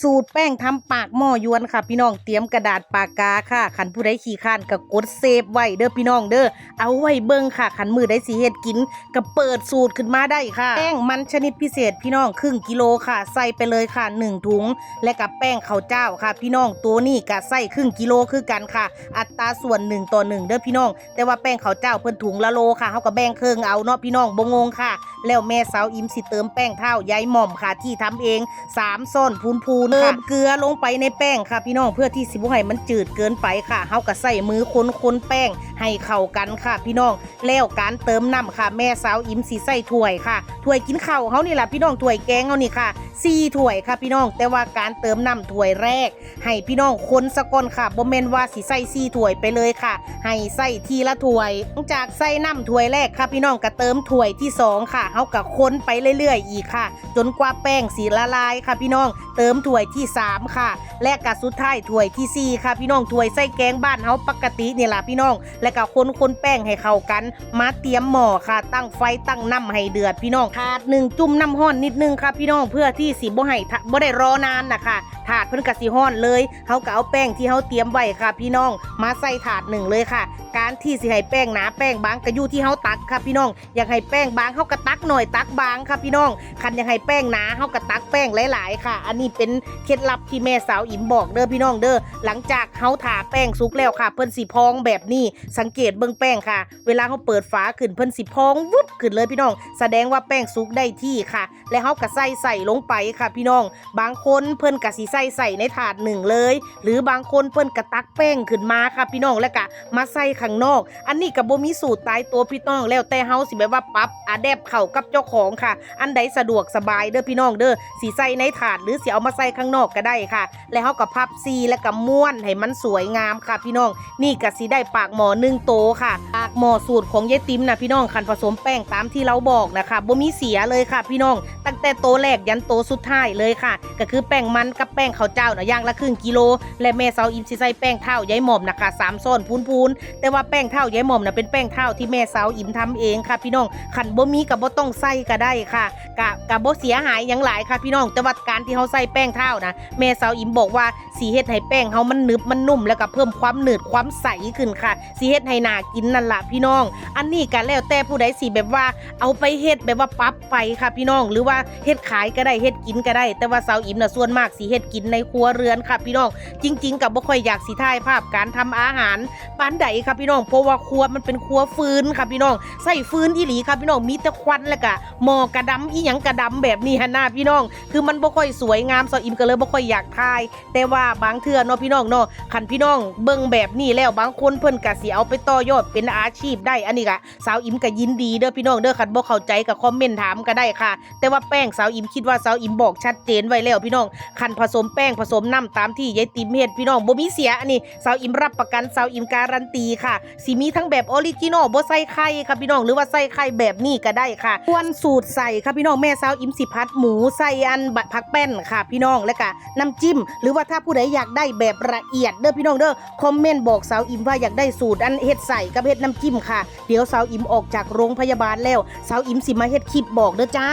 สูตรแป้งทำปากหม้อยวนค่ะพี่น้องเตรียมกระดาษปากกาค่ะขันผู้ใดขี้ข้านก็กดเซฟไว้เด้อพี่น้องเด้อเอาไว้เบิ่งค่ะขันมือได้สิเฮ็ดกินก็เปิดสูตรขึ้นมาได้ค่ะแป้งมันชนิดพิเศษพี่น้องครึ่งกิโลค่ะใส่ไปเลยค่ะ1ถุงและกับแป้งข้าวเจ้าค่ะพี่น้องตัวนี้ก็ใส่ครึ่งกิโลคือกันค่ะอัตราส่วน1:1เด้อพี่น้องแต่ว่าแป้งข้าวเจ้าเพิ่นถุงละโลค่ะเฮาก็แบ่งครึ่งเอาเนาะพี่น้องบ่งงค่ะแล้วแม่สาวอิมสิเติมแป้งเท้ายายหม่อมค่ะที่ทำเอง3ซ้อนพูนๆค่ะเกลือลงไปในแป้งค่ะพี่น้องเพื่อที่สิบ่ให้มันจืดเกินไปค่ะเฮาก็ใส่มือคนแป้งให้เข้ากันค่ะพี่น้องแล้วการเติมน้ำค่ะแม่สาวอิมสิใส่ถ้วยค่ะถ้วยกินข้าวเฮานี่ล่ะพี่น้องถ้วยแกงเฮานี่ค่ะ4ถ้วยค่ะพี่น้องแต่ว่าการเติมน้ำถ้วยแรกให้พี่น้องคนสะก่อนค่ะบ่แม่นว่าสิใส่4ถ้วยไปเลยค่ะให้ใส่ทีละถ้วยหลังจากใส่น้ำถ้วยแรกค่ะพี่น้องก็เติมถ้วยที่2ค่ะเฮาก็คนไปเรื่อยๆอีกค่ะจนกว่าแป้งสิละลายค่ะพี่น้องเติมถ้วยที่3ค่ะและก็สุดท้ายถ้วยที่4ค่ะพี่น้องถ้วยใส่แกงบ้านเฮาปกตินี่ล่ะพี่น้องแล้วก็คนแป้งให้เข้ากันมาเตรียมหม้อค่ะตั้งไฟตั้งน้ำให้เดือดพี่น้องถาด1จุ่มน้ำร้อนนิดนึงค่ะพี่น้องเพื่อที่สิบ่ให้บ่ได้รอนานนะคะถาดเพิ่นก็สิร้อนเลยเฮาก็เอาแป้งที่เฮาเตรียมไว้ค่ะพี่น้องมาใส่ถาด1เลยค่ะการที่สิให้แป้งหนาแป้งบางก็อยู่ที่เฮาตักค่ะพี่น้องอยากให้แป้งบางเฮาก็ตักหน่อยตักบางค่ะพี่น้องคันอยากให้แป้งหนาเฮาก็ตักแป้งหลายๆค่ะอันนี้เป็นเคล็ดลับที่แม่สาวอิ๋มบอกเด้อพี่น้องเด้อหลังจากเฮาถาแป้งสุกแล้วค่ะเพิ่นสิพองแบบนี้สังเกตเบิ่งแป้งค่ะเวลาเฮาเปิดฝาขึ้นเพิ่นสิพองวุบขึ้นเลยพี่น้องแสดงว่าแป้งสุกได้ที่ค่ะและเฮาก็ใส่ลงไปค่ะพี่น้องบางคนเพิ่นก็สิใส่ในถาด1เลยหรือบางคนเพิ่นก็ตักแป้งขึ้นมาค่ะพี่น้องแล้วก็มาใส่ข้างนอกอันนี้ก็บ่มีสูตรตายตัวพี่น้องแล้วแต่เฮาสิแบบว่าปรับอะแดปเข้ากับเจ้าของค่ะอันใดสะดวกสบายเด้อพี่น้องเด้อสิใส่ในถาดหรือสิเอามาใส่ข้างนอกก็ได้ค่ะแล้วเฮาก็พับซีแล้วก็ม้วนให้มันสวยงามค่ะพี่น้องนี่ก็สิได้ปากหม้อ1โตค่ะปากหม้อสูตรของยายติ๋มนะพี่น้องคันผสมแป้งตามที่เราบอกนะคะบ่มีเสียเลยค่ะพี่น้องตั้งแต่โตแรกยันโตสุดท้ายเลยค่ะก็คือแป้งมันกับแป้งข้าวเจ้านะอย่างละครึ่งกิโลและแม่สาวอิมสิใส่แป้งเท้ายายหม่อมนะคะ3ซ้อนพูนๆแต่ว่าแป้งเท้ายายหม่อมนะเป็นแป้งเท้าที่แม่สาวอิมทำเองค่ะพี่น้องคันบ่มีก็บ่ต้องใส่ก็ได้ค่ะกะบ่เสียหายหยังหลายค่ะพี่น้องแต่ว่าการที่เฮาใส่แป้งเท้านะแม่สาวอิมบอกว่าสิเฮ็ดให้แป้งเฮามันหนึบมันนุ่มแล้วก็เพิ่มความหนืดความใสขึ้นค่ะสิเฮ็ดให้น่ากินนั่นล่ะพี่น้องอันนี้ก็แล้วแต่ผู้ใดสิแบบว่าเอาไปเฮ็ดแบบว่าปรับไปค่ะพี่น้องหรือว่าเฮ็ดขายก็ได้เฮ็ดกินก็ได้แต่ว่าสาวอิมน่ะส่วนมากสิเฮ็ดกินในครัวเรือนค่ะพี่น้องจริงๆก็บ่ค่อยอยากสิถ่ายภาพการทำอาหารปานใดค่ะพี่น้องเพราะว่าครัวมันเป็นครัวฟืนค่ะพี่น้องใส่ฟืนอีหลีค่ะพี่น้องมีแต่ควันแล้วก็หม้อกระดำอีหยังกระดำแบบนี้หั่นน่ะพี่น้องคือมันบ่ค่อยสวยงามสาวอิมก็เลยบ่ค่อยอยากถ่ายแต่ว่าบางเทื่อเนาะพี่น้องเนาะคันพี่น้องเบิ่งแบบนี้แล้วบางคนเพิ่นก็สิเอาไปต่อยอดเป็นอาชีพได้อันนี้ก็สาวอิมก็ยินดีเด้อพี่น้องเด้อคันบ่เข้าใจก็คอมเมนต์ถามก็ได้ค่ะแต่ว่าแป้งสาวอิมคิดว่าสาวอิมบอกชัดเจนไว้แล้วพี่น้องคันผสมแป้งผสมน้ำตามที่ยายติ๋มเฮ็ดพี่น้องบ่มีเสียอันนี้สาวอิมรับประกันสาวอิมการันตีค่ะสิมีทั้งแบบออริจินอลบ่ใส่ไข่ค่ะพี่น้องหรือว่าใส่ไข่แบบนี้ก็ได้ค่ะส่วนสูตรใส่ค่ะพี่น้องแม่สาวอิมสิพัดหมูใส่อันผักแป้นค่ะพี่น้องแล้วก็น้ำจิ้มหรือว่าถ้าผู้ใดอยากได้แบบละเอียดเด้อพี่น้องเด้อคอมเมนต์บอกสาวอิมว่าอยากได้สูตรอันเฮ็ดใส่กับเฮ็ดน้ำจิ้มค่ะเดี๋ยวสาวอิมออกจากโรงพยาบาลแล้วสาวอิมสิมาเฮ็ดคลิปบอกเด้อจ้า